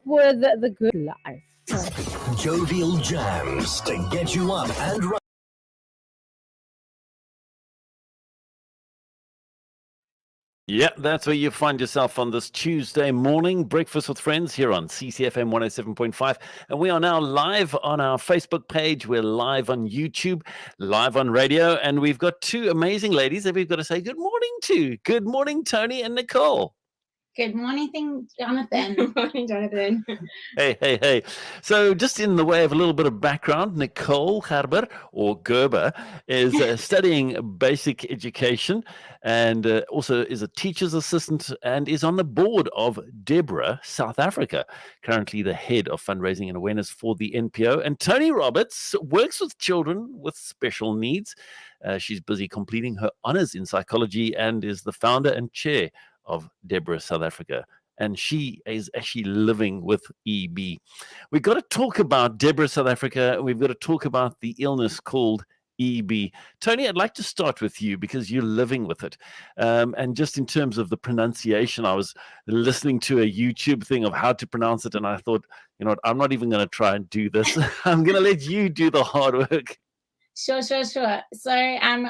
with the good life. Jovial jams to get you up and running. Yeah, that's where you find yourself on this Tuesday morning. Breakfast with Friends here on CCFM 107.5. And we are now live on our Facebook page. We're live on YouTube, live on radio. And we've got two amazing ladies that we've got to say good morning to. Good morning, Toni and Nicole. Good morning, Jonathan. Good morning, Jonathan. Hey. So just in the way of a little bit of background, Nicole Gerber, or Gerber, is studying basic education and also is a teacher's assistant and is on the board of DEBRA South Africa, currently the head of fundraising and awareness for the NPO. And Toni Roberts works with children with special needs. She's busy completing her honors in psychology and is the founder and chair of DEBRA South Africa, and she is actually living with EB. We've got to talk about DEBRA South Africa. We've got to talk about the illness called EB. Toni, I'd like to start with you because you're living with it. And just in terms of the pronunciation, I was listening to a YouTube thing of how to pronounce it, and I thought, you know what, I'm not even going to try and do this. I'm going to let you do the hard work. Sure. So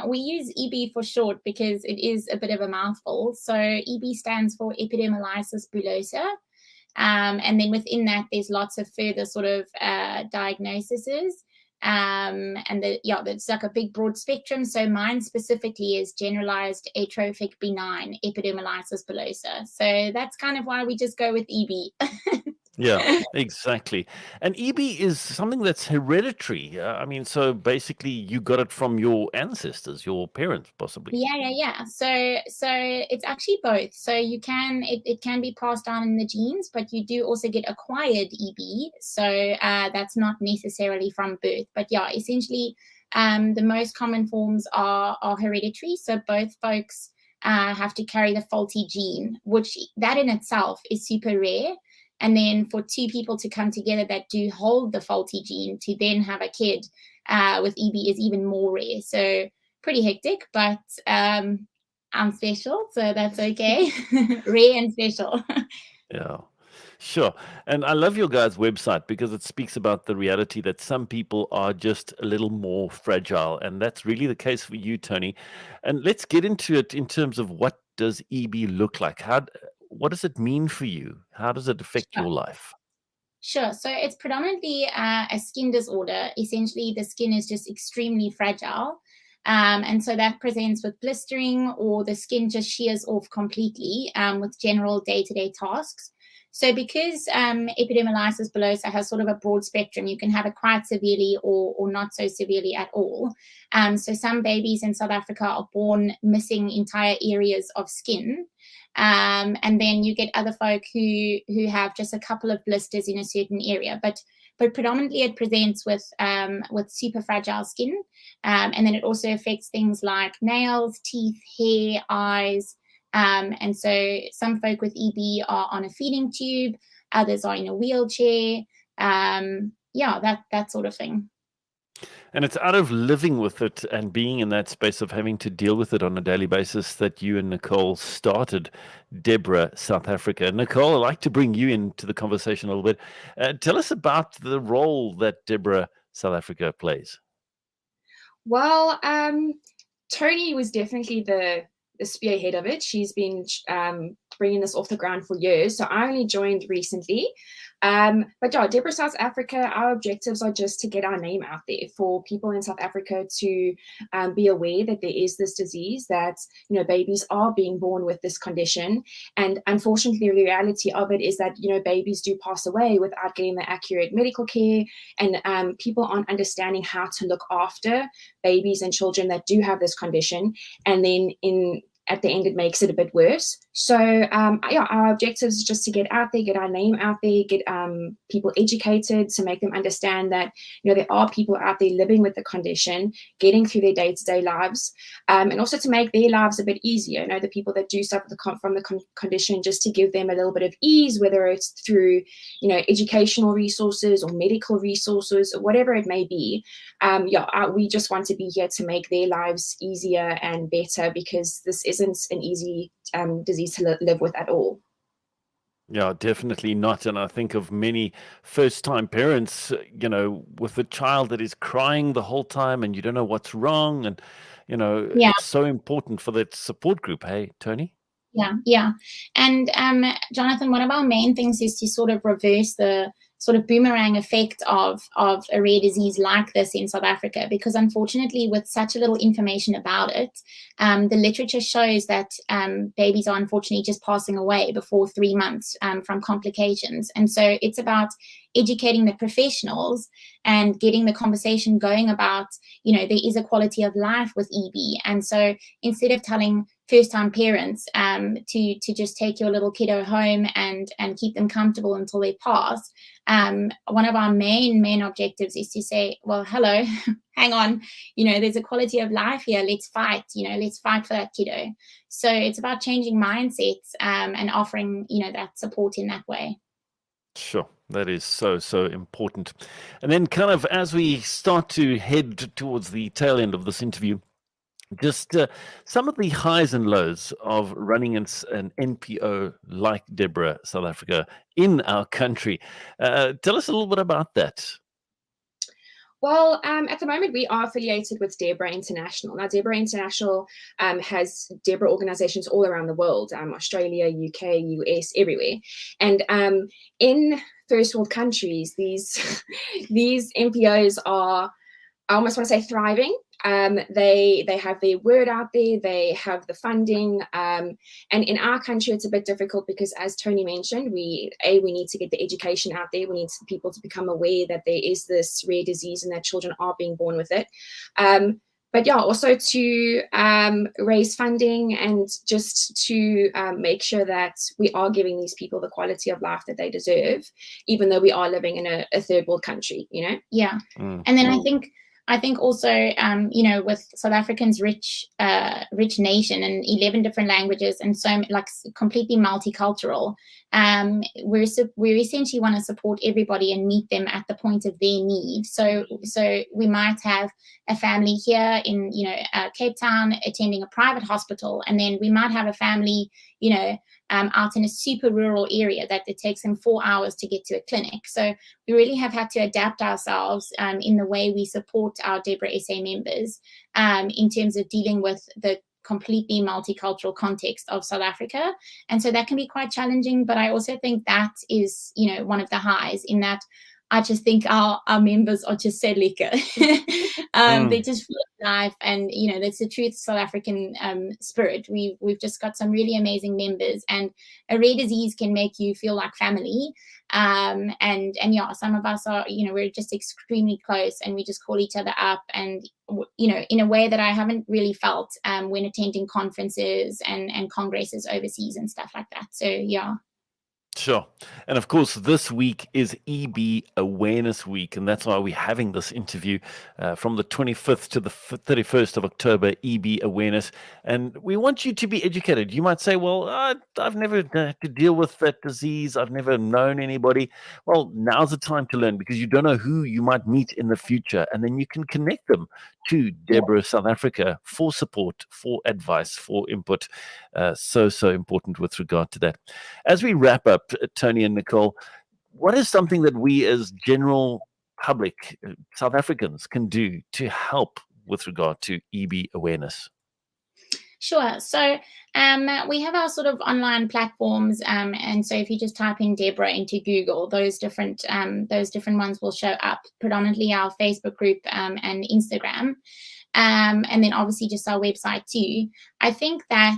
we use EB for short because it is a bit of a mouthful. So EB stands for epidermolysis bullosa. And then within that, there's lots of further sort of diagnoses. And it's like a big broad spectrum. So mine specifically is generalized atrophic benign epidermolysis bullosa. So that's kind of why we just go with EB. Yeah, exactly. And EB is something that's hereditary. So basically you got it from your ancestors, your parents, possibly. Yeah. So it's actually both. So it can be passed down in the genes, but you do also get acquired EB. So that's not necessarily from birth. But yeah, essentially, the most common forms are hereditary. So both folks have to carry the faulty gene, which that in itself is super rare. And then for two people to come together that do hold the faulty gene to then have a kid with EB is even more rare. So pretty hectic, but I'm special, so that's okay. Rare and special. Yeah, sure. And I love your guys' website because it speaks about the reality that some people are just a little more fragile. And that's really the case for you, Toni. And let's get into it in terms of what does EB look like? What does it mean for you? How does it affect your life? Sure. So it's predominantly a skin disorder. Essentially, the skin is just extremely fragile. And so that presents with blistering, or the skin just shears off completely with general day-to-day tasks. So because epidermolysis bullosa has sort of a broad spectrum, you can have it quite severely or not so severely at all. So some babies in South Africa are born missing entire areas of skin. And then you get other folk who have just a couple of blisters in a certain area, but predominantly it presents with super fragile skin, and then it also affects things like nails, teeth, hair, eyes, and so some folk with EB are on a feeding tube, others are in a wheelchair, that sort of thing. And it's out of living with it and being in that space of having to deal with it on a daily basis that you and Nicole started DEBRA South Africa. Nicole, I'd like to bring you into the conversation a little bit. Tell us about the role that DEBRA South Africa plays. Well, Toni was definitely the spearhead of it. She's been bringing this off the ground for years. So I only joined recently. But yeah, DEBRA South Africa, our objectives are just to get our name out there for people in South Africa to be aware that there is this disease, that, you know, babies are being born with this condition. And unfortunately, the reality of it is that, you know, babies do pass away without getting the accurate medical care, and people aren't understanding how to look after babies and children that do have this condition. And then at the end, it makes it a bit worse. So our objective is just to get out there, get our name out there, get people educated, to make them understand that, you know, there are people out there living with the condition, getting through their day-to-day lives, and also to make their lives a bit easier. You know, the people that do suffer from the condition, just to give them a little bit of ease, whether it's through, you know, educational resources or medical resources or whatever it may be. We just want to be here to make their lives easier and better, because this isn't an easy disease to live with at all. Yeah, definitely not. And I think of many first-time parents, with a child that is crying the whole time and you don't know what's wrong. And, Yeah. it's so important for that support group. Hey, Tony? Yeah. And Jonathan, one of our main things is to sort of reverse the sort of boomerang effect of a rare disease like this in South Africa, because unfortunately, with such a little information about it, the literature shows that babies are unfortunately just passing away before 3 months from complications. And so it's about educating the professionals and getting the conversation going about, there is a quality of life with EB. And so instead of telling first-time parents to just take your little kiddo home and keep them comfortable until they pass, one of our main objectives is to say, well, hello, hang on, there's a quality of life here. Let's fight for that kiddo. So it's about changing mindsets and offering, that support in that way. Sure. That is so important. And then kind of as we start to head towards the tail end of this interview, just some of the highs and lows of running an NPO like DEBRA South Africa in our country. Tell us a little bit about that. Well, at the moment, we are affiliated with DEBRA International. Now, DEBRA International has DEBRA organizations all around the world, Australia, UK, US, everywhere. And in first world countries, these NPOs are, I almost want to say, thriving. They have their word out there, they have the funding, and in our country it's a bit difficult because, as Tony mentioned, we need to get the education out there. We need people to become aware that there is this rare disease and that children are being born with it. But yeah, also to raise funding and just to make sure that we are giving these people the quality of life that they deserve, even though we are living in a third world country, Yeah. And then I think also, with South Africa's rich nation and 11 different languages and so completely multicultural, we essentially want to support everybody and meet them at the point of their need. So we might have a family here in, Cape Town attending a private hospital, and then we might have a family, out in a super rural area that it takes them 4 hours to get to a clinic. So we really have had to adapt ourselves in the way we support our DEBRA SA members in terms of dealing with the completely multicultural context of South Africa. And so that can be quite challenging, but I also think that is, one of the highs, in that I just think our members are just so lekker. They just feel alive, and that's the truth South African spirit. We've just got some really amazing members, and a rare disease can make you feel like family. And yeah, some of us are, we're just extremely close, and we just call each other up, and in a way that I haven't really felt when attending conferences and congresses overseas and stuff like that. So yeah. Sure. And of course, this week is EB Awareness Week, and that's why we're having this interview from the 25th to the 31st of October, EB Awareness. And we want you to be educated. You might say, well, I've never had to deal with that disease. I've never known anybody. Well, now's the time to learn, because you don't know who you might meet in the future. And then you can connect them to DEBRA South Africa for support, for advice, for input. So important with regard to that. As we wrap up, Tony and Nicole, what is something that we as general public South Africans can do to help with regard to EB awareness? Sure. So we have our sort of online platforms, and so if you just type in DEBRA into Google, those different ones will show up. Predominantly our Facebook group and Instagram. And then obviously just our website too. I think that,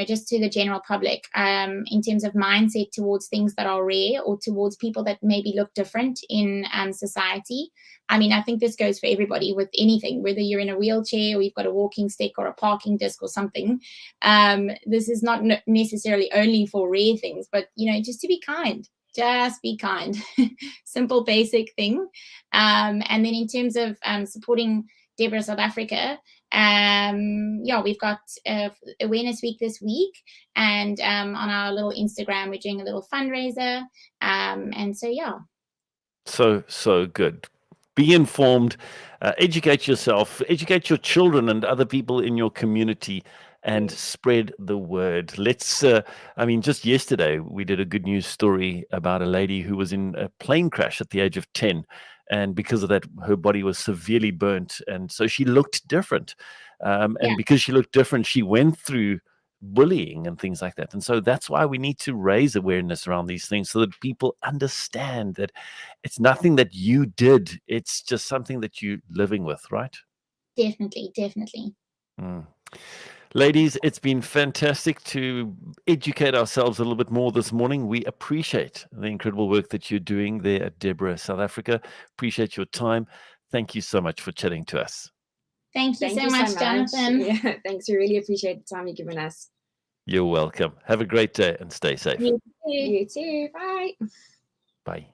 just to the general public, in terms of mindset towards things that are rare or towards people that maybe look different in society. I mean, I think this goes for everybody with anything, whether you're in a wheelchair or you've got a walking stick or a parking disc or something. This is not necessarily only for rare things, but, just to be kind. Just be kind. Simple, basic thing. And then in terms of supporting DEBRA South Africa, we've got Awareness Week this week, and on our little Instagram we're doing a little fundraiser, and so yeah. So good. Be informed, educate yourself, educate your children and other people in your community, and spread the word. Let's, I mean, just yesterday we did a good news story about a lady who was in a plane crash at the age of 10. And because of that, her body was severely burnt. And so she looked different. And because she looked different, she went through bullying and things like that. And so that's why we need to raise awareness around these things so that people understand that it's nothing that you did. It's just something that you're living with, right? Definitely. Ladies, it's been fantastic to educate ourselves a little bit more this morning. We appreciate the incredible work that you're doing there at DEBRA South Africa. Appreciate your time. Thank you so much for chatting to us. Thank you so much, Jonathan. Yeah, thanks. We really appreciate the time you've given us. You're welcome. Have a great day and stay safe. You too. You too. Bye. Bye.